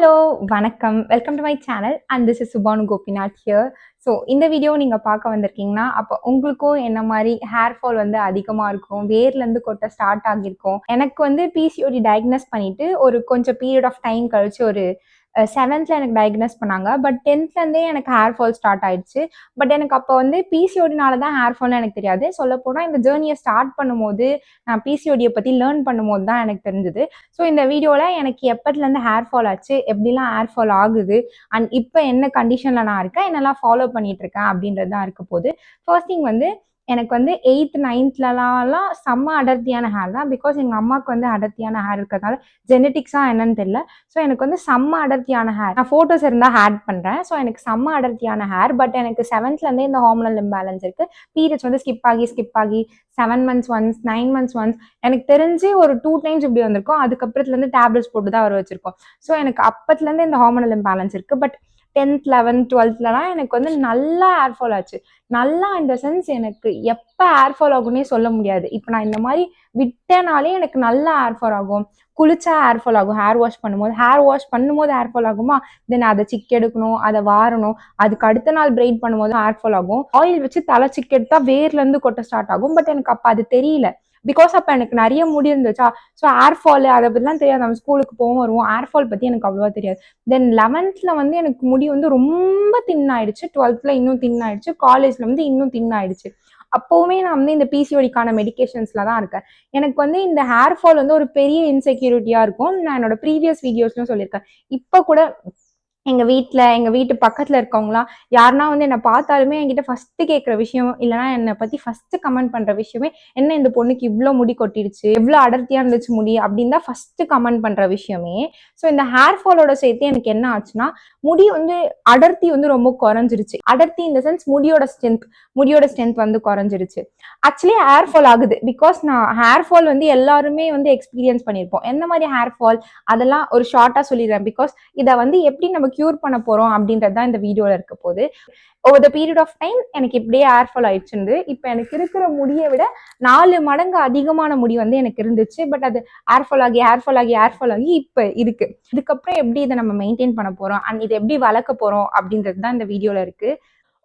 Hello வணக்கம். Welcome to my channel and this is சுபானு Gopinath here. So இந்த video நீங்கள் பார்க்க வந்திருக்கீங்கன்னா அப்போ உங்களுக்கும் என்ன மாதிரி ஹேர் ஃபால் வந்து அதிகமாக இருக்கும், வேர்லேருந்து கொட்ட ஸ்டார்ட் ஆகியிருக்கும். எனக்கு வந்து பிசிஓடி டயக்னோஸ் பண்ணிட்டு ஒரு கொஞ்சம் பீரியட் ஆஃப் டைம் கழிச்சு ஒரு 7th எனக்கு டயக்னோஸ் பண்ணாங்க. பட் 10th எனக்கு ஹேர் ஃபால் ஸ்டார்ட் ஆயிடுச்சு. பட் எனக்கு அப்போ வந்து பிசிஓடினால தான் ஹேர் ஃபால்னு எனக்கு தெரியாது. சொல்லப்போனால் இந்த ஜேர்னியை ஸ்டார்ட் பண்ணும்போது நான் பிசிஓடியை பற்றி லேர்ன் பண்ணும்போது தான் எனக்கு தெரிஞ்சுது. ஸோ இந்த வீடியோவில் எனக்கு எப்பத்துலேருந்து ஹேர் ஃபால் ஆச்சு, எப்படிலாம் ஹேர் ஃபால் ஆகுது, அண்ட் இப்போ என்ன கண்டிஷனில் நான் இருக்கேன், என்னெல்லாம் ஃபாலோ பண்ணிட்டு இருக்கேன் அப்படின்றது தான் இருக்க போகுது. ஃபர்ஸ்ட் திங் வந்து எனக்கு வந்து 8th 9thலாம் செம்ம அடர்த்தியான ஹேர் தான். பிகாஸ் எங்கள் அம்மாவுக்கு வந்து அடர்த்தியான ஹேர் இருக்கிறதுனால ஜெனட்டிக்ஸாக என்னன்னு தெரியல. ஸோ எனக்கு வந்து செம்ம அடர்த்தியான ஹேர். நான் ஃபோட்டோஸ் இருந்தால் ஆட் பண்ணுறேன். ஸோ எனக்கு செம்ம அடர்த்தியான ஹேர். பட் எனக்கு 7thலேருந்தே இந்த ஹார்மோனல் இம்பேலன்ஸ் இருக்குது. பீரியட்ஸ் வந்து ஸ்கிப் ஆகி 7 months ஒன்ஸ் 9 months ஒன்ஸ் எனக்கு தெரிஞ்சு ஒரு 2 times இப்படி வந்திருக்கும். அதுக்கப்புறத்துலேருந்து டேப்லெட்ஸ் போட்டு தான் வர வச்சிருக்கோம். ஸோ எனக்கு அப்பத்துலேருந்து இந்த ஹார்மோனல் இம்பேலன்ஸ் இருக்குது. பட் 10th 11th 12thலாம் எனக்கு வந்து நல்லா ஹேர் ஃபால் ஆச்சு. நல்லா இந்த சென்ஸ் எனக்கு எப்போ ஹேர் ஃபால் ஆகும்னே சொல்ல முடியாது. இப்போ நான் இந்த மாதிரி விட்டனாலே எனக்கு நல்லா ஹேர் ஃபால் ஆகும். குளிச்சா ஹேர் ஃபால் ஆகும். ஹேர் வாஷ் பண்ணும்போது ஹேர் ஃபால் ஆகுமா, தென் அதை சிக் எடுக்கணும், அதை வாரணும், அதுக்கு அடுத்த நாள் பிரைட் பண்ணும்போது ஹேர் ஃபால் ஆகும். ஆயில் வச்சு தலை சிக் எடுத்தா வேர்லேருந்து கொட்ட ஸ்டார்ட் ஆகும். பட் எனக்கு அப்போ அது தெரியல. பிகாஸ் அப்போ எனக்கு நிறைய முடி இருந்துச்சா. ஸோ ஹேர் ஃபால் அதை பற்றிலாம் தெரியாது. நம்ம ஸ்கூலுக்கு போவோம் வருவோம். ஹேர் ஃபால் பற்றி எனக்கு அவ்வளோவா தெரியாது. தென் 11th வந்து எனக்கு முடி வந்து ரொம்ப தின் ஆயிடுச்சு. 12th இன்னும் தின் ஆயிடுச்சு. காலேஜில் வந்து இன்னும் தின் ஆயிடுச்சு. அப்போவுமே நான் வந்து இந்த பிசிஓடிக்கான மெடிக்கேஷன்ஸில் தான் இருக்கேன். எனக்கு வந்து இந்த ஹேர் ஃபால் வந்து ஒரு பெரிய இன்செக்யூரிட்டியாக இருக்கும். நான் என்னோட ப்ரீவியஸ் வீடியோஸ்லையும் சொல்லியிருக்கேன். இப்போ கூட எங்கள் வீட்டு பக்கத்தில் இருக்கவங்களாம் யாருன்னா வந்து என்னை பார்த்தாலுமே என்கிட்ட ஃபஸ்ட்டு கேட்குற விஷயம், இல்லைனா என்னை பற்றி ஃபஸ்ட்டு கமெண்ட் பண்ணுற விஷயமே, என்ன இந்த பொண்ணுக்கு இவ்வளோ முடி கொட்டிடுச்சு, எவ்வளோ அடர்த்தியாக இருந்துச்சு முடி அப்படின்னு தான் ஃபஸ்ட்டு கமெண்ட் பண்ணுற விஷயமே. ஸோ இந்த ஹேர் ஃபாலோட சேர்த்து எனக்கு என்ன ஆச்சுன்னா, முடி வந்து அடர்த்தி வந்து ரொம்ப குறைஞ்சிருச்சு. அடர்த்தி இந்த சென்ஸ் முடியோட ஸ்ட்ரென்த் வந்து குறைஞ்சிருச்சு. ஆக்சுவலி ஹேர் ஃபால் ஆகுது. பிகாஸ் நான் ஹேர் ஃபால் வந்து எல்லாருமே வந்து எக்ஸ்பீரியன்ஸ் பண்ணியிருப்போம். எந்த மாதிரி ஹேர் ஃபால் அதெல்லாம் ஒரு ஷார்ட்டாக சொல்லிடுறேன். பிகாஸ் இதை வந்து எப்படி நம்ம கியூர் பண்ண போறோம் அப்படின்றது தான் இந்த வீடியோல இருக்க போகுது. Over the period of time எனக்கு இப்படியே ஹேர் ஃபால் ஆயிடுச்சு. இப்போ எனக்கு இருக்கிற முடியை விட 4 மடங்கு அதிகமான முடி வந்து எனக்கு இருந்துச்சு. பட் அது ஹேர் ஃபால் ஆகி இப்போ இருக்கு. இதுக்கப்புறம் எப்படி இதை நம்ம மெயின்டைன் பண்ண போறோம் அண்ட் இதை எப்படி வளர்க்க போறோம் அப்படின்றது தான் இந்த வீடியோல இருக்கு.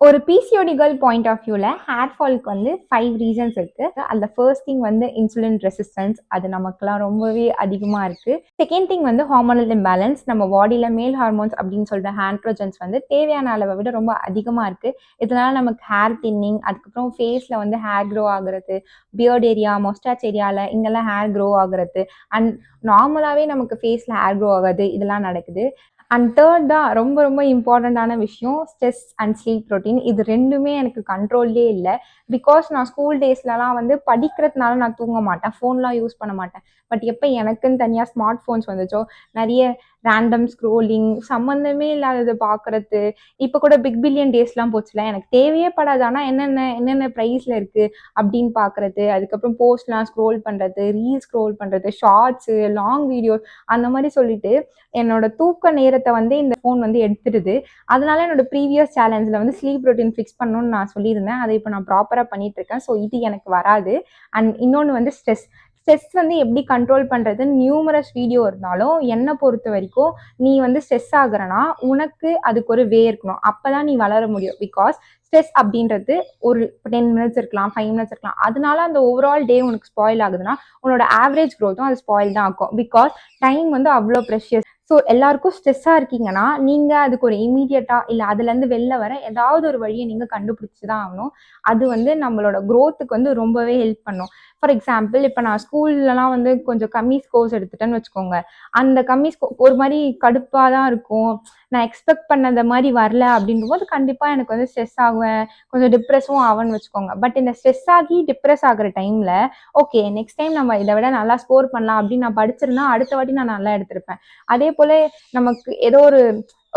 ஒரு பிசிஓடி கேர்ள் பாயிண்ட் ஆஃப் வியூவில் ஹேர் ஃபாலுக்கு வந்து 5 ரீசன்ஸ் இருக்குது. அந்த ஃபர்ஸ்ட் திங் வந்து இன்சுலின் ரெசிஸ்டன்ஸ், அது நமக்குலாம் ரொம்பவே அதிகமாக இருக்குது. செகண்ட் திங் வந்து ஹார்மோனல் இம்பேலன்ஸ், நம்ம பாடியில் மேல் ஹார்மோன்ஸ் அப்படின்னு சொல்கிற ஆண்ட்ரோஜன்ஸ் வந்து தேவையான அளவை விட ரொம்ப அதிகமாக இருக்குது. இதனால் நமக்கு ஹேர் தின்னிங், அதுக்கப்புறம் ஃபேஸில் வந்து ஹேர் க்ரோ ஆகுறது, பியர்ட் ஏரியா, மொஸ்டாச் ஏரியாவில் இங்கெல்லாம் ஹேர் க்ரோ ஆகுறது, அண்ட் நார்மலாகவே நமக்கு ஃபேஸில் ஹேர் க்ரோ ஆகுது, இதெல்லாம் நடக்குது. அண்ட் தேர்ட் தான் ரொம்ப ரொம்ப இம்பார்ட்டண்ட்டான விஷயம், ஸ்ட்ரெஸ் அண்ட் ஸ்லீப் ரொட்டீன். இது ரெண்டுமே எனக்கு கண்ட்ரோல்லே இல்லை. பிகாஸ் நான் ஸ்கூல் டேஸ்லலாம் வந்து படிக்கிறதுனால நான் தூங்க மாட்டேன், ஃபோன்லாம் யூஸ் பண்ண மாட்டேன். பட் எப்போ எனக்குன்னு தனியாக ஸ்மார்ட் ஃபோன்ஸ் வந்துச்சோ, நிறைய ரேண்டம் ஸ்க்ரோலிங், சம்மந்தமே இல்லாதது பார்க்குறது. இப்போ கூட பிக் பில்லியன் டேஸ்லாம் போச்சுல, எனக்கு தேவையே படாது. ஆனால் என்னென்ன ப்ரைஸில் இருக்குது அப்படின்னு பார்க்குறது, அதுக்கப்புறம் போஸ்ட்லாம் ஸ்க்ரோல் பண்ணுறது, ரீல்ஸ் ஸ்க்ரோல் பண்ணுறது, ஷார்ட்ஸு, லாங் வீடியோஸ் அந்த மாதிரி சொல்லிட்டு என்னோட தூக்க நேரத்தை வந்து இந்த ஃபோன் வந்து எடுத்துடுது. அதனால என்னோட ப்ரீவியஸ் சேலஞ்சில் வந்து ஸ்லீப் ரொட்டீன் ஃபிக்ஸ் பண்ணணும்னு நான் சொல்லியிருந்தேன். அதை இப்போ நான் ப்ராப்பராக பண்ணிட்டு இருக்கேன். ஸோ இது எனக்கு வராது. அண்ட் இன்னொன்று வந்து ஸ்ட்ரெஸ் வந்து எப்படி கண்ட்ரோல் பண்ணுறதுன்னு நியூமரஸ் வீடியோ இருந்தாலும் என்னை பொறுத்த வரைக்கும் நீ வந்து ஸ்ட்ரெஸ் ஆகுறனா உனக்கு அதுக்கு ஒரு வே இருக்கணும். அப்போ தான் நீ வளர முடியும். பிகாஸ் ஸ்ட்ரெஸ் அப்படின்றது ஒரு 10 minutes இருக்கலாம், 5 minutes இருக்கலாம். அதனால அந்த ஓவரால் டே உனக்கு ஸ்பாயில் ஆகுதுன்னா உன்னோட ஆவரேஜ் க்ரோத்தும் அது ஸ்பாயில் தான் ஆகும். பிகாஸ் டைம் வந்து அவ்வளோ ப்ரெஷியஸ். ஸோ எல்லாருக்கும் ஸ்ட்ரெஸ்ஸாக இருக்கீங்கன்னா நீங்கள் அதுக்கு ஒரு இமீடியட்டாக இல்லை அதுலேருந்து வெளில வர ஏதாவது ஒரு வழியை நீங்கள் கண்டுபிடிச்சி தான் ஆகணும். அது வந்து நம்மளோட க்ரோத்துக்கு வந்து ரொம்பவே ஹெல்ப் பண்ணும். ஃபார் எக்ஸாம்பிள், இப்போ நான் ஸ்கூல்லலாம் வந்து கொஞ்சம் கம்மி ஸ்கோர்ஸ் எடுத்துட்டேன்னு வச்சுக்கோங்க. அந்த கம்மி ஒரு மாதிரி கடுப்பாக தான் இருக்கும். நான் எக்ஸ்பெக்ட் பண்ணத மாதிரி வரல அப்படின்ற போது கண்டிப்பாக எனக்கு வந்து ஸ்ட்ரெஸ் ஆகுவேன், கொஞ்சம் டிப்ரெஸும் ஆகும்னு வச்சுக்கோங்க. பட் இந்த ஸ்ட்ரெஸ் ஆகி டிப்ரெஸ் ஆகிற டைமில் ஓகே நெக்ஸ்ட் டைம் நம்ம இதை விட நல்லா ஸ்கோர் பண்ணலாம் அப்படின்னு நான் படிச்சிருந்தா அடுத்த வாட்டி நான் நல்லா எடுத்திருப்பேன். அதே போல் நமக்கு ஏதோ ஒரு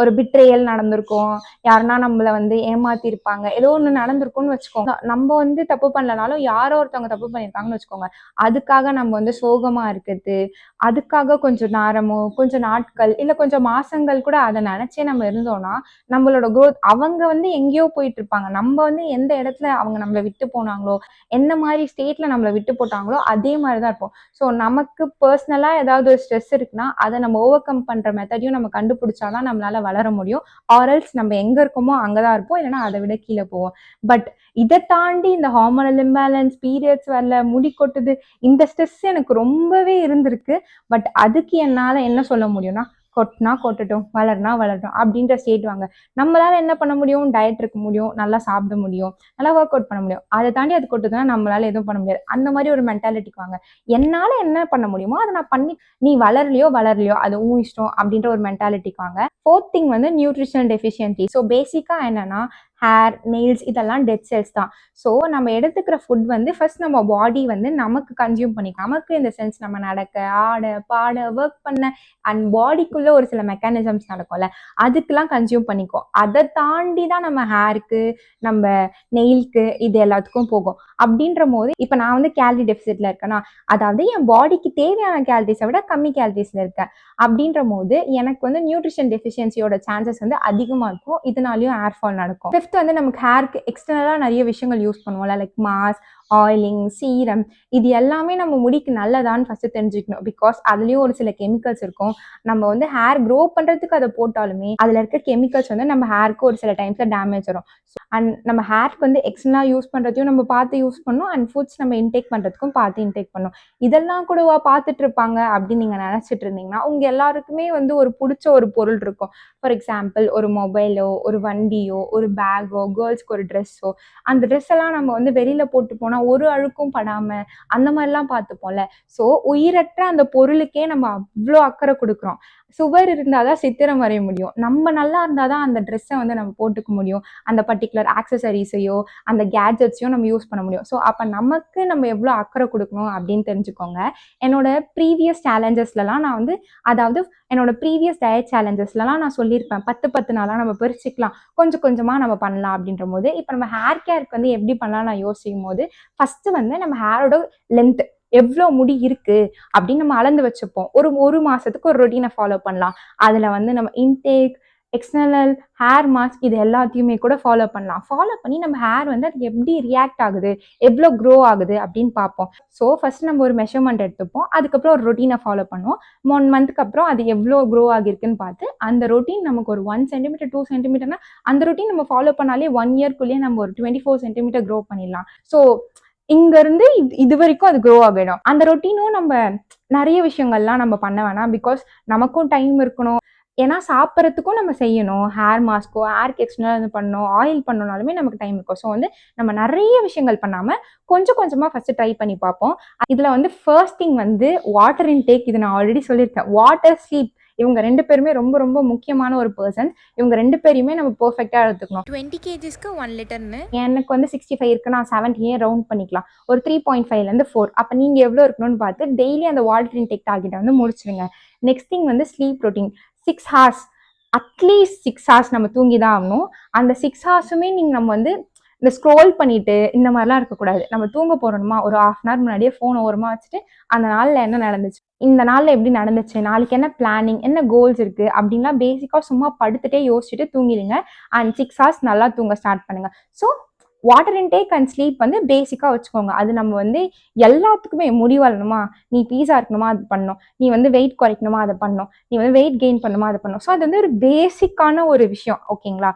ஒரு பிட்ரேயல் நடந்திருக்கும், யாருன்னா நம்மள வந்து ஏமாத்திருப்பாங்க, ஏதோ ஒண்ணு நடந்திருக்கும்னு வச்சுக்கோங்க. நம்ம வந்து தப்பு பண்ணலனாலும் யாரோ ஒருத்தவங்க தப்பு பண்ணியிருக்காங்கன்னு வச்சுக்கோங்க. அதுக்காக நம்ம வந்து சோகமா இருக்கிறது, அதுக்காக கொஞ்சம் நேரமோ, கொஞ்சம் நாட்கள், இல்ல கொஞ்சம் மாசங்கள் கூட அத நெனச்சே நம்ம இருந்தோம்னா, நம்மளோட குரோத் அவங்க வந்து எங்கேயோ போயிட்டு இருப்பாங்க. நம்ம வந்து எந்த இடத்துல அவங்க நம்மள விட்டு போனாங்களோ, எந்த மாரி ஸ்டேட்ல நம்மள விட்டு போட்டாங்களோ, அதே மாரி தான் இருப்போம். ஸோ நமக்கு பர்சனலா ஏதாவது ஒரு ஸ்ட்ரெஸ் இருக்குன்னா, அத நம்ம ஓவர் கம் பண்ற மெத்தடையும் நம்ம கண்டுபிடிச்சா தான் நம்மளால வளர முடியும். ஆர் எல்ஸ் நம்ம எங்க இருக்கோமோ அங்க தான் இருப்போம். இல்லன்னா அத விட கீழ போவோம். பட் இத தாண்டி இந்த ஹார்மோனல் இம்பேலன்ஸ், பீரியட்ஸ் வரல, முடி கொட்டுது, இந்த ஸ்ட்ரெஸ் எனக்கு ரொம்பவே இருந்திருக்கு. பட் அதுக்கு என்னால என்ன சொல்ல முடியும்னா, கொட்னா கொட்டட்டும், வளருனா வளரட்டும் அப்படின்ற ஸ்டேட் வாங்க. நம்மளால என்ன பண்ண முடியும்? டயட் இருக்க முடியும், நல்லா சாப்பிட முடியும், நல்லா ஒர்க் அவுட் பண்ண முடியும். அத தாண்டி அது கொட்டுதுன்னா நம்மளால எதுவும் பண்ண முடியாது. அந்த மாரி ஒரு மென்டாலிட்டிக்கு வாங்க. என்னால என்ன பண்ண முடியுமோ அத நான் பண்ணி நீ வளரலையோ வளரலையோ அது உன் இஷ்டம் அப்படின்ற ஒரு மென்டாலிட்டிக்கு வாங்க. 4த் திங் வந்து நியூட்ரிஷனல் டெஃபிஷியன்சி. ஸோ பேசிக்கா என்னன்னா ஹேர், நெயில்ஸ் இதெல்லாம் டெட் செல்ஸ் தான். ஸோ நம்ம எடுத்துக்கிற ஃபுட் வந்து ஃபர்ஸ்ட் நம்ம பாடி வந்து நமக்கு கன்சியூம் பண்ணிக்கும். நமக்கு இந்த சென்ஸ் நம்ம நடக்க, ஆட, பாட, ஒர்க் பண்ண அண்ட் பாடிக்குள்ள ஒரு சில மெக்கானிசம்ஸ் நடக்கும்ல, அதுக்கெல்லாம் கன்சியூம் பண்ணிக்கும். அதை தாண்டி தான் நம்ம ஹேருக்கு, நம்ம நெயிலுக்கு இது எல்லாத்துக்கும் போகும். அப்படின்ற போது இப்போ நான் வந்து கேலரி டெஃபிசிட்ல இருக்கேன்னா, அதாவது என் பாடிக்கு தேவையான கேலரிஸை விட கம்மி கேலரிஸ்ல இருக்கேன். அப்படின்ற போது எனக்கு வந்து நியூட்ரிஷன் டெஃபிஷியன்சியோட சான்சஸ் வந்து அதிகமாக இருக்கும். இதனாலையும் ஹேர் ஃபால் நடக்கும். ஃபிஃப்த் வந்து நமக்கு ஹேருக்கு எக்ஸ்டர்னலாக நிறைய விஷயங்கள் யூஸ் பண்ணுவோம்ல, லைக் மாஸ்க், ஆயிலிங், சீரம், இது எல்லாமே நம்ம முடிக்கு நல்லதான்னு ஃபர்ஸ்ட் தெரிஞ்சுக்கணும். பிகாஸ் அதுலேயும் ஒரு சில கெமிக்கல்ஸ் இருக்கும். நம்ம வந்து ஹேர் க்ரோ பண்ணுறதுக்கு அதை போட்டாலுமே அதில் இருக்க கெமிக்கல்ஸ் வந்து நம்ம ஹேருக்கு ஒரு சில டைம்ஸில் டேமேஜ் வரும். அண்ட் நம்ம ஹேருக்கு வந்து எக்ஸ்டர்னலாக யூஸ் பண்ணுறதையும் நம்ம பார்த்து யூஸ் பண்ணணும். அண்ட் ஃபுட்ஸ் நம்ம இன்டேக் பண்ணுறதுக்கும் பார்த்து இன்டேக் பண்ணணும். இதெல்லாம் கூடவா பார்த்துட்டு இருப்பாங்க அப்படின்னு நீங்கள் நினச்சிட்டு இருந்தீங்கன்னா, உங்கள் எல்லாருக்குமே வந்து ஒரு பிடிச்ச ஒரு பொருள் இருக்கும். ஃபார் எக்ஸாம்பிள் ஒரு மொபைலோ, ஒரு வண்டியோ, ஒரு பேக்கோ, கேர்ள்ஸ்க்கு ஒரு ட்ரெஸ்ஸோ, அந்த ட்ரெஸ் எல்லாம் நம்ம வந்து வெளியில் போட்டு போனால் ஒரு அழுக்கும் படாமல் அந்த மாதிரிலாம் பார்த்துப்போம்ல. ஸோ உயிரற்ற அந்த பொருளுக்கே நம்ம அவ்வளோ அக்கறை கொடுக்குறோம். சுவர் இருந்தால் தான் சித்திரம் வரைய முடியும். நம்ம நல்லா இருந்தால் தான் அந்த ட்ரெஸ்ஸை வந்து நம்ம போட்டுக்க முடியும். அந்த பர்டிகுலர் ஆக்சசரிஸையோ அந்த கேட்ஜெட்ஸையும் நம்ம யூஸ் பண்ண முடியும். ஸோ அப்போ நமக்கு நம்ம எவ்வளோ அக்கறை கொடுக்கணும் அப்படின்னு தெரிஞ்சுக்கோங்க. என்னோட ப்ரீவியஸ் சேலஞ்சஸ்லலாம் நான் வந்து அதாவது என்னோட ப்ரீவியஸ் டயட் சேலஞ்சஸ்லலாம் நான் சொல்லியிருப்பேன் 10 நாளாக நம்ம பிரிச்சுக்கலாம், கொஞ்சம் கொஞ்சமாக நம்ம பண்ணலாம் அப்படின்ற போது, இப்போ நம்ம ஹேர் கேருக்கு வந்து எப்படி பண்ணலாம் நான் யோசிக்கும் போது, ஃபஸ்ட்டு வந்து நம்ம ஹேரோட லென்த் எவ்வளோ முடி இருக்கு அப்படின்னு நம்ம அளந்து வச்சுப்போம். ஒரு மாசத்துக்கு ஒரு ரொட்டீனை ஃபாலோ பண்ணலாம். அதில் வந்து நம்ம இன்டேக், எக்ஸ்டர்னல், ஹேர் மாஸ்க் இது எல்லாத்தையுமே கூட ஃபாலோ பண்ணலாம். ஃபாலோ பண்ணி நம்ம ஹேர் வந்து அது எப்படி ரியாக்ட் ஆகுது, எவ்வளோ க்ரோ ஆகுது அப்படின்னு பார்ப்போம். ஸோ ஃபர்ஸ்ட் நம்ம ஒரு மெஷர்மெண்ட் எடுத்துப்போம். அதுக்கப்புறம் ஒரு ரொட்டீனை ஃபாலோ பண்ணுவோம். 1 மந்த்துக்கு அப்புறம் அது எவ்வளோ க்ரோ ஆகிருக்குன்னு பார்த்து அந்த ரொட்டீன் நமக்கு ஒரு 1 சென்டிமீட்டர் 2 சென்டிமீட்டர்னா அந்த ரொட்டீன் நம்ம ஃபாலோ பண்ணாலே 1 இயர்க்குள்ளேயே நம்ம ஒரு 24 சென்டிமீட்டர் க்ரோ பண்ணிடலாம். ஸோ இங்க இருந்து இது வரைக்கும் அது க்ரோ ஆகிடும். அந்த ரொட்டீனும் நம்ம நிறைய விஷயங்கள்லாம் நம்ம பண்ண வேணாம். பிகாஸ் நமக்கும் டைம் இருக்கணும். ஏன்னா சாப்பிட்றதுக்கும் நம்ம செய்யணும். ஹேர் மாஸ்க்கோ, ஹேருக்கு எக்ஸ்டர்னலாக இது பண்ணணும், ஆயில் பண்ணணும்னாலுமே நமக்கு டைம் இருக்கும். ஸோ வந்து நம்ம நிறைய விஷயங்கள் பண்ணாமல் கொஞ்சம் கொஞ்சமாக ஃபஸ்ட்டு ட்ரை பண்ணி பார்ப்போம். இதில் வந்து ஃபர்ஸ்ட் திங் வந்து வாட்டர் இன்டேக். இது நான் ஆல்ரெடி சொல்லியிருக்கேன். வாட்டர், ஸ்லீப் இவங்க 2 பேருமே ரொம்ப ரொம்ப முக்கியமான ஒரு பர்சன். இவங்க 2 பேரையுமே நம்ம பெர்ஃபெக்டாக எடுத்துக்கணும். 20 kgsக்கு 1 லிட்டர்னு எனக்கு வந்து 65 இருக்கு, நான் 70 ரவுண்ட் பண்ணிக்கலாம். ஒரு 3.5லேருந்து 4. அப்போ நீங்கள் எவ்வளோ இருக்கணும்னு பார்த்து டெய்லி அந்த வாட்டர் இன்டேக் டார்கெட்டை வந்து முடிச்சிடுங்க. நெக்ஸ்ட் திங் வந்து sleep routine. 6 hours, at least 6 hours நம்ம தூங்கி தான் ஆகணும். அந்த 6 ஹார்ஸுமே நம்ம வந்து இந்த ஸ்க்ரோல் பண்ணிட்டு இந்த மாதிரிலாம் இருக்கக்கூடாது. நம்ம தூங்க போறோமா ஒரு 1/2 அன் ஹவர் முன்னாடியே ஃபோனை ஓரமாக வச்சுட்டு அந்த நாளில் என்ன நடந்துச்சு, இந்த நாளில் எப்படி நடந்துச்சு, நாளைக்கு என்ன பிளானிங், என்ன கோல்ஸ் இருக்குது அப்படின்லாம் பேசிக்காக சும்மா படுத்துட்டே யோசிச்சுட்டு தூங்கிடுங்க. அண்ட் 6 ஹார்ஸ் நல்லா தூங்க ஸ்டார்ட் பண்ணுங்கள். So water intake and sleep வந்து பேசிக்காக வச்சுக்கோங்க. அது நம்ம வந்து எல்லாத்துக்குமே முடி வளரணுமா, நீ பீஸா இருக்கணுமா அது பண்ணணும், நீ வந்து வெயிட் குறைக்கணுமா அதை பண்ணணும், நீ வந்து வெயிட் கெயின் பண்ணணுமா அதை பண்ணணும். ஸோ அது வந்து ஒரு பேசிக்கான ஒரு விஷயம். ஓகேங்களா?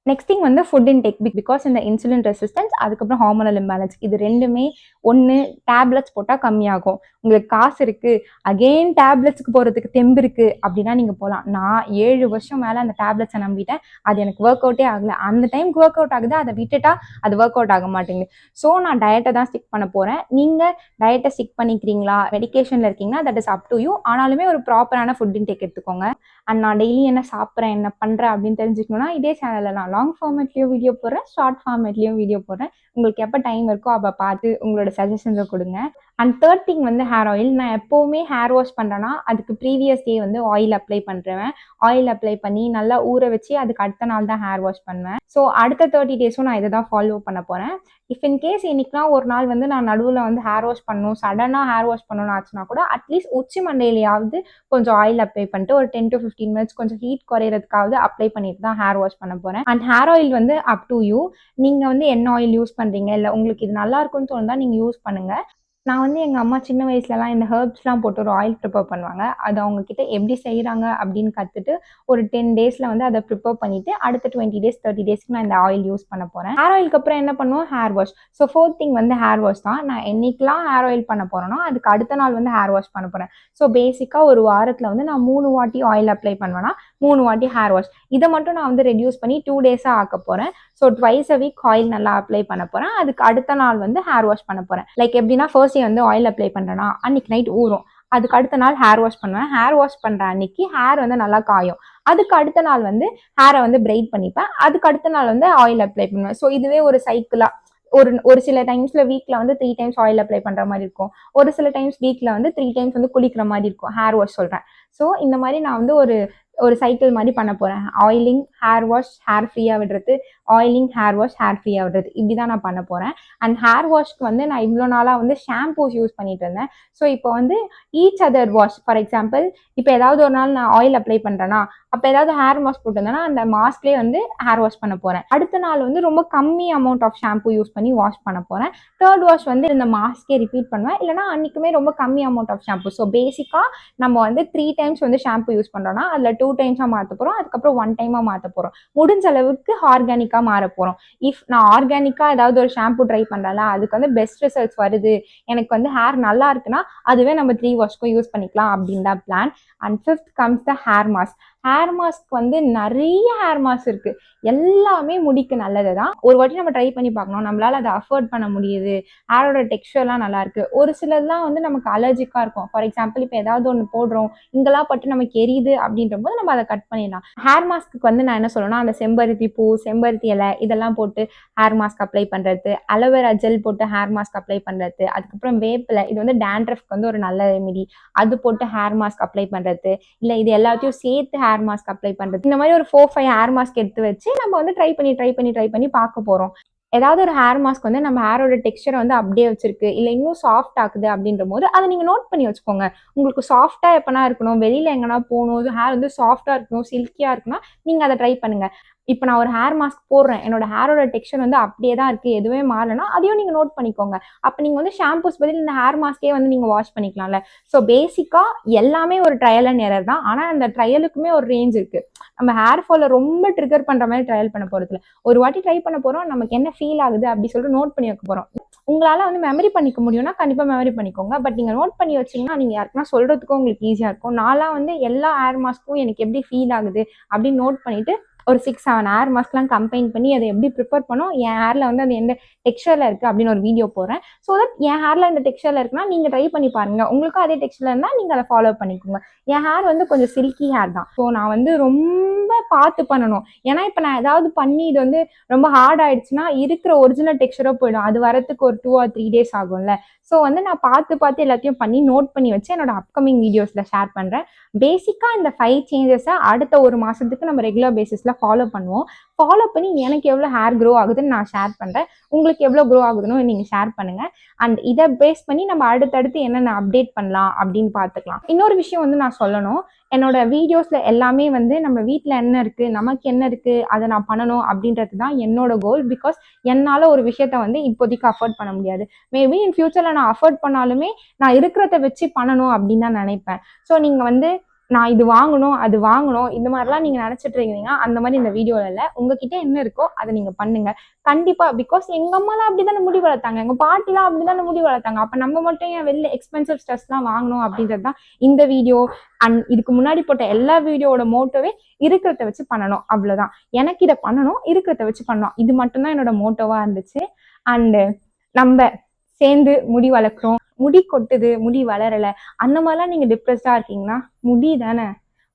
நெக்ஸ்ட் திங் வந்து ஃபுட் இன்டேக். பிகாஸ் இந்த இன்சுலின் ரெசிஸ்டன்ஸ், அதுக்கப்புறம் ஹார்மோனல் இம்பேலன்ஸ், இது ரெண்டுமே ஒன்று டேப்லெட்ஸ் போட்டால் கம்மியாகும். உங்களுக்கு காசு இருக்குது, அகெயின் டேப்லெட்ஸ்க்கு போகிறதுக்கு தெம்பு இருக்குது அப்படின்னா நீங்கள் போகலாம். நான் 7 வருஷம் மேலே அந்த டேப்லெட்ஸை நம்பிட்டேன். அது எனக்கு ஒர்க் அவுட்டே ஆகலை. அந்த டைமுக்கு ஒர்க் அவுட் ஆகுது, அதை விட்டுட்டா அது ஒர்க் அவுட் ஆக மாட்டேங்குது. ஸோ நான் டயட்டை தான் ஸ்டிக் பண்ண போகிறேன். நீங்கள் டயட்டை ஸ்டிக் பண்ணிக்கிறீங்களா, மெடிக்கேஷனில் இருக்கீங்கன்னா that is up to you. ஆனாலுமே ஒரு ப்ராப்பரான ஃபுட் இன்டேக் எடுத்துக்கோங்க. அண்ட் நான் டெய்லி என்ன சாப்பிட்றேன், என்ன பண்ணுறேன் அப்படின்னு தெரிஞ்சுக்கணும்னா இதே சேனலில் நான் லாங் ஃபார்மேட்லேயும் வீடியோ போடுறேன், ஷார்ட் ஃபார்மேட்லேயும் வீடியோ போடுறேன். உங்களுக்கு எப்போ டைம் இருக்கோ அப்போ பார்த்து உங்களோட சஜஷன்ஸை கொடுங்க. அண்ட் தேர்ட் திங் வந்து ஹேர் ஆயில். நான் எப்போவுமே ஹேர் வாஷ் பண்ணுறேன்னா அதுக்கு ப்ரீவியஸ் டே வந்து ஆயில் அப்ளை பண்ணுறேன். ஆயில் அப்ளை பண்ணி நல்லா ஊற வச்சு அதுக்கு அடுத்த நாள் தான் ஹேர் வாஷ் பண்ணுவேன். ஸோ அடுத்த 30 டேஸும் நான் இதை தான் ஃபாலோ பண்ண போகிறேன். இஃப் இன் கேஸ் இன்னைக்குலாம் ஒரு நாள் வந்து நான் நடுவில் வந்து ஹேர் வாஷ் பண்ணணும், சடனாக ஹேர் வாஷ் பண்ணணும்னு ஆச்சுன்னா கூட அட்லீஸ்ட் உச்சி மண்டையிலையாவது கொஞ்சம் ஆயில் அப்ளை பண்ணிட்டு ஒரு 10 to 15 மினிட்ஸ் கொஞ்சம் ஹீட் குறையிறதுக்காவது அப்ளை பண்ணிட்டு தான் ஹேர் வாஷ் பண்ண போகிறேன். அண்ட் ஹேர் ஆயில் வந்து அப் டு யூ. நீங்கள் வந்து என்ன ஆயில் யூஸ் பண்ணுறீங்க, இல்லை உங்களுக்கு இது நல்லா இருக்குன்னு தோணுதா நீங்கள் யூஸ் பண்ணுங்கள். நான் வந்து எங்கள் அம்மா சின்ன வயசுலலாம் இந்த ஹெர்ப்ஸ்லாம் போட்டு ஒரு ஆயில் ப்ரிப்பேர் பண்ணுவாங்க. அது அவங்கக்கிட்ட எப்படி செய்கிறாங்க அப்படின்னு கற்றுட்டு ஒரு 10 டேஸில் வந்து அதை ப்ரிப்பேர் பண்ணிவிட்டு அடுத்த 20 டேஸ் 30 டேஸ்க்கு நான் இந்த ஆயில் யூஸ் பண்ண போகிறேன். ஹேர் ஆயிலுக்கு அப்புறம் என்ன பண்ணுவோம், hair wash. So fourth thing வந்து ஹேர் வாஷ் தான். நான் என்னைக்கெலாம் ஹேர் ஆயில் பண்ண போகிறேன்னா அதுக்கு அடுத்த நாள் வந்து ஹேர் வாஷ் பண்ண போகிறேன். ஸோ பேசிக்காக ஒரு வாரத்தில் வந்து நான் 3 வாட்டி ஆயில் அப்ளை பண்ணுவேன்னா 3 வாட்டி ஹேர் வாஷ். இதை மட்டும் நான் வந்து ரெடியூஸ் பண்ணி 2 டேஸாக ஆக்க போகிறேன். So twice a week oil நல்லா அப்ளை பண்ண போகிறேன். அதுக்கு அடுத்த நாள் வந்து ஹேர் வாஷ் பண்ண போகிறேன். லைக் எப்படின்னா ஃபர்ஸ்ட் டே வந்து ஆயில் அப்ளை பண்ணுறேன்னா அன்னைக்கு நைட் ஊறும். அதுக்கு அடுத்த நாள் ஹேர் வாஷ் பண்ணுவேன். ஹேர் வாஷ் பண்ணுற அன்னைக்கு ஹேர் வந்து நல்லா காயும். அதுக்கு அடுத்த நாள் வந்து ஹேரை வந்து பிரைட் பண்ணிப்பேன். அதுக்கு அடுத்த நாள் வந்து ஆயில் அப்ளை பண்ணுவேன். ஸோ இதுவே ஒரு சைக்கிளாக ஒரு சில டைம்ஸில் வீக்கில் வந்து 3 டைம்ஸ் ஆயில் அப்ளை பண்ணுற மாதிரி இருக்கும். ஒரு சில டைம்ஸ் வீக்கில் வந்து 3 டைம்ஸ் வந்து குளிக்கிற மாதிரி இருக்கும். ஹேர் வாஷ் சொல்கிறேன். ஸோ இந்த மாதிரி நான் வந்து ஒரு சைக்கிள் மாதிரி பண்ண போகிறேன். ஆயிலிங், ஹேர் வாஷ், ஹேர் ஃப்ரீயாக விடுறது, ஆயிலிங், ஹேர் வாஷ், ஹேர் ஃப்ரீயாக விடுறது, இப்படி தான் நான் பண்ண போகிறேன். அண்ட் ஹேர் வாஷ்க்கு வந்து நான் இவ்வளோ நாளாக வந்து ஷாம்பூஸ் யூஸ் பண்ணிட்டு இருந்தேன். ஸோ இப்போ வந்து each other wash. For example இப்போ ஏதாவது ஒரு நாள் நான் ஆயில் அப்ளை பண்ணுறேன்னா அப்போ ஏதாவது ஹேர் மாஸ்க் போட்டிருந்தேன்னா அந்த மாஸ்க்லேயே வந்து ஹேர் வாஷ் பண்ண போகிறேன். அடுத்த நாள் வந்து ரொம்ப கம்மி அமௌண்ட் ஆஃப் ஷாம்பூ யூஸ் பண்ணி வாஷ் பண்ண போகிறேன். தேர்ட் வாஷ் வந்து இந்த மாஸ்கே ரிப்பீட் பண்ணுவேன். இல்லைனா அன்றைக்குமே ரொம்ப கம்மி அமௌண்ட் ஆஃப் ஷாம்பூ. ஸோ பேசிக்காக நம்ம வந்து 3 டைம்ஸ் வந்து ஷாம்பூ யூஸ் பண்ணுறோன்னா அதில் 2 டைம்ஸாக மாற்ற போகிறோம். அதுக்கப்புறம் 1 டைமாக மாற்ற போகிறோம். முடிஞ்ச அளவுக்கு ஆர்கானிக்காக மாற போகிறோம். இஃப் நான் ஆர்கானிக்காக ஏதாவது ஒரு ஷாம்பூ ட்ரை பண்ணுறேன்ல அதுக்கு வந்து பெஸ்ட் ரிசல்ட்ஸ் வருது, எனக்கு வந்து ஹேர் நல்லா இருக்குன்னா அதுவே நம்ம 3 வாஷ்க்கும் யூஸ் பண்ணிக்கலாம் அப்படின்னு தான் plan. And fifth comes the hair mask. Hair mask வந்து நிறைய ஹேர் மாஸ்க் இருக்குது. எல்லாமே முடிக்கு நல்லது தான். ஒரு வாட்டி நம்ம ட்ரை பண்ணி பார்க்கணும். நம்மளால் அதை அஃபோர்ட் பண்ண முடியுது. ஹேரோட டெக்ஸ்சர்லாம் நல்லாயிருக்கு. ஒரு சிலர்லாம் வந்து நமக்கு அலர்ஜிக்காக இருக்கும். ஃபார் எக்ஸாம்பிள் இப்போ ஏதாவது ஒன்று போடுறோம், இங்கெல்லாம் பட்டு நமக்கு எரியுது அப்படின்ற போது நம்ம அதை கட் பண்ணிடலாம். ஹேர் மாஸ்க்கு வந்து நான் என்ன சொல்லணும்னா அந்த செம்பருத்தி பூ, செம்பருத்தி இலை இதெல்லாம் போட்டு ஹேர் மாஸ்க் அப்ளை பண்ணுறது, அலோவேரா ஜெல் போட்டு ஹேர் மாஸ்க் அப்ளை பண்ணுறது, அதுக்கப்புறம் வேப்பிலை, இது வந்து டேண்ட்ரஃப்க்கு வந்து ஒரு நல்ல ரெமிடி, அது போட்டு ஹேர் மாஸ்க் அப்ளை பண்ணுறது, இல்லை இது எல்லாத்தையும் சேர்த்து ஹேர் மாஸ்க் அப்ளை பண்ணுறது. இந்த மாதிரி ஒரு 4-5 ஹேர் மாஸ்க் எடுத்து வச்சு நம்ம வந்து ட்ரை பண்ணி பார்க்க போகிறோம். ஏதாவது ஒரு ஹேர் மாஸ்க் வந்து நம்ம ஹேரோட டெக்ஸ்சரை வந்து அப்படியே வச்சிருக்கு, இல்லை இன்னும் சாஃப்ட் ஆகுது அப்படின்ற போது அதை நீங்கள் நோட் பண்ணி வச்சுக்கோங்க. உங்களுக்கு சாஃப்டாக எப்போனா இருக்கணும், வெளியில் எங்கன்னா போகணும், ஹேர் வந்து சாஃப்டாக இருக்கணும், சில்கியாக இருக்குன்னா நீங்கள் அதை ட்ரை பண்ணுங்கள். இப்போ நான் ஒரு ஹேர் மாஸ்க் போடுறேன், என்னோட ஹேரோட டெக்ஸ்சர் வந்து அப்படியே தான் இருக்குது, எதுவுமே மாறலைன்னா அதையும் நீங்கள் நோட் பண்ணிக்கோங்க. அப்போ நீங்கள் வந்து ஷாம்பூஸ் பதில் இந்த ஹேர் மாஸ்கே வந்து நீங்கள் வாஷ் பண்ணிக்கலாம்ல. ஸோ பேசிக்காக எல்லாமே ஒரு ட்ரையல் அண்ட் எரர் தான். ஆனால் அந்த ட்ரையலுக்குமே ஒரு ரேஞ்ச் இருக்குது. நம்ம ஹேர் ஃபாலை ரொம்ப ட்ரிகர் பண்ணுற மாதிரி ட்ரையல் பண்ண போகிறதுல ஒரு வாட்டி ட்ரை பண்ண போகிறோம், நமக்கு என்ன ஃபீல் ஆகுது அப்படி சொல்லிட்டு நோட் பண்ணி வைக்க போகிறோம். உங்களால் வந்து மெமரி பண்ணிக்க முடியும்னா கண்டிப்பாக மெமரி பண்ணிக்கோங்க. பட் நீங்கள் நோட் பண்ணி வச்சிங்கன்னா நீங்கள் யாருக்குன்னா சொல்கிறதுக்கும் உங்களுக்கு ஈஸியாக இருக்கும். நான்லாம் வந்து எல்லா ஹேர் மாஸ்க்கும் எனக்கு எப்படி ஃபீல் ஆகுது அப்படின்னு நோட் பண்ணிவிட்டு ஒரு 6-7 ஹேர் மாஸ்க்லாம் கம்பைன் பண்ணி அதை எப்படி ப்ரிப்பேர் பண்ணோம், என் ஹேரில் வந்து அது எந்த டெக்ஸ்சரில் இருக்குது அப்படின்னு ஒரு வீடியோ போடுறேன். ஸோ தட் என் ஹேரில் இந்த டெக்ஸ்சரில் இருக்குன்னா நீங்கள் ட்ரை பண்ணி பாருங்கள். உங்களுக்கும் அதே டெக்ஸ்சரில் இருந்தால் நீங்கள் அதை ஃபாலோ பண்ணிக்கோங்க. என் ஹேர் வந்து கொஞ்சம் சில்கி ஹேர் தான். ஸோ நான் வந்து ரொம்ப பார்த்து பண்ணணும். ஏன்னா இப்போ நான் ஏதாவது பண்ணி இது வந்து ரொம்ப ஹார்ட் ஆயிடுச்சுன்னா இருக்கிற ஒரிஜினல் டெக்ஸ்சரோ போயிடும். அது வரத்துக்கு ஒரு 2 or 3 டேஸ் ஆகும்ல. ஸோ வந்து நான் பார்த்து எல்லாத்தையும் பண்ணி நோட் பண்ணி வச்சு என்னோட அப்கமிங் வீடியோஸில் ஷேர் பண்ணுறேன். பேசிக்காக இந்த 5 சேஞ்சஸை அடுத்த ஒரு மாதத்துக்கு நம்ம ரெகுலர் பேசிஸில் ஃபாலோ பண்ணுவோம். ஃபாலோ பண்ணி எனக்கு எவ்வளோ ஹேர் க்ரோ ஆகுதுன்னு நான் ஷேர் பண்ணுறேன். உங்களுக்கு எவ்வளோ க்ரோ ஆகுதுன்னு நீங்கள் ஷேர் பண்ணுங்கள். அண்ட் இதை பேஸ் பண்ணி நம்ம அடுத்தடுத்து என்னென்ன அப்டேட் பண்ணலாம் அப்படின்னு பார்த்துக்கலாம். இன்னொரு விஷயம் வந்து நான் சொல்லணும், என்னோட வீடியோஸில் எல்லாமே வந்து நம்ம வீட்டில் என்ன இருக்குது, நமக்கு என்ன இருக்குது, அதை நான் பண்ணணும் அப்படின்றது தான் என்னோட கோல். பிகாஸ் என்னால் ஒரு விஷயத்த வந்து இப்போதைக்கு அஃபோர்ட் பண்ண முடியாது. மேபி இன் ஃபியூச்சரில் நான் அஃபோர்ட் பண்ணாலுமே நான் இருக்கிறத வச்சு பண்ணணும் அப்படின்னு தான் நினைப்பேன். ஸோ நீங்கள் வந்து நான் இது வாங்கணும், அது வாங்கணும், இந்த மாதிரிலாம் நீங்கள் நினச்சிட்டு இருக்கீங்கன்னா அந்த மாதிரி இந்த வீடியோவில் இல்லை. உங்ககிட்ட என்ன இருக்கோ அதை நீங்கள் பண்ணுங்கள் கண்டிப்பாக. பிகாஸ் எங்கள் அம்மாலாம் அப்படி தானே முடி வளர்த்தாங்க, எங்கள் பாட்டிலாம் அப்படி தானே முடி வளர்த்தாங்க. அப்போ நம்ம மட்டும் ஏன் வெளில எக்ஸ்பென்சிவ் ஸ்ட்ரெஸ்லாம் வாங்கணும் அப்படின்றது தான் இந்த வீடியோ. அண்ட் இதுக்கு முன்னாடி போட்ட எல்லா வீடியோவோட மோட்டோவே இருக்கிறத வச்சு பண்ணணும், அவ்வளோதான். எனக்கு இதை பண்ணணும், இருக்கிறத வச்சு பண்ணணும், இது மட்டும்தான் என்னோட மோட்டோவாக இருந்துச்சு. அண்டு நம்ம சேர்ந்து முடி வளர்க்குறோம், முடி கொட்டுது, முடி வளரலை, அந்த மாதிரிலாம் நீங்கள் டிப்ரெஸ்டாக இருக்கீங்கன்னா முடி தானே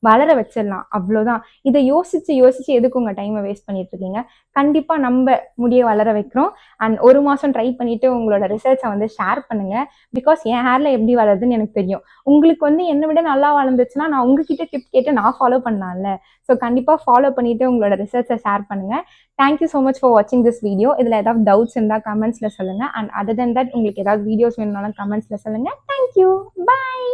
வளர வச்சிடலாம். அவ்வளோதான். இதை யோசிச்சு யோசிச்சு எதுக்கு உங்கள் டைமை வேஸ்ட் பண்ணிட்டு இருக்கீங்க? கண்டிப்பாக நம்ம முடியை வளர வைக்கிறோம். அண்ட் 1 மாதம் ட்ரை பண்ணிவிட்டு உங்களோட ரிசல்ட்ஸை வந்து ஷேர் பண்ணுங்கள். பிகாஸ் என் ஹேரில் எப்படி வளருதுன்னு எனக்கு தெரியும். உங்களுக்கு வந்து என்னை விட நல்லா வளர்ந்துச்சுன்னா நான் உங்ககிட்ட டிப் கேட்டு நான் ஃபாலோ பண்ணலாம்ல. ஸோ கண்டிப்பாக ஃபாலோ பண்ணிவிட்டு உங்களோட ரிசல்ட்ஸை ஷேர் பண்ணுங்கள். தேங்க்யூ ஸோ மச் ஃபார் வாட்சிங் திஸ் வீடியோ. இதில் ஏதாவது டவுட்ஸ் இருந்தால் கமெண்ட்ஸில் சொல்லுங்கள். அண்ட் அதர் தென் தட் உங்களுக்கு ஏதாவது வீடியோஸ் வேணும்னாலும் கமெண்ட்ஸில் சொல்லுங்கள். தேங்க்யூ. பாய்.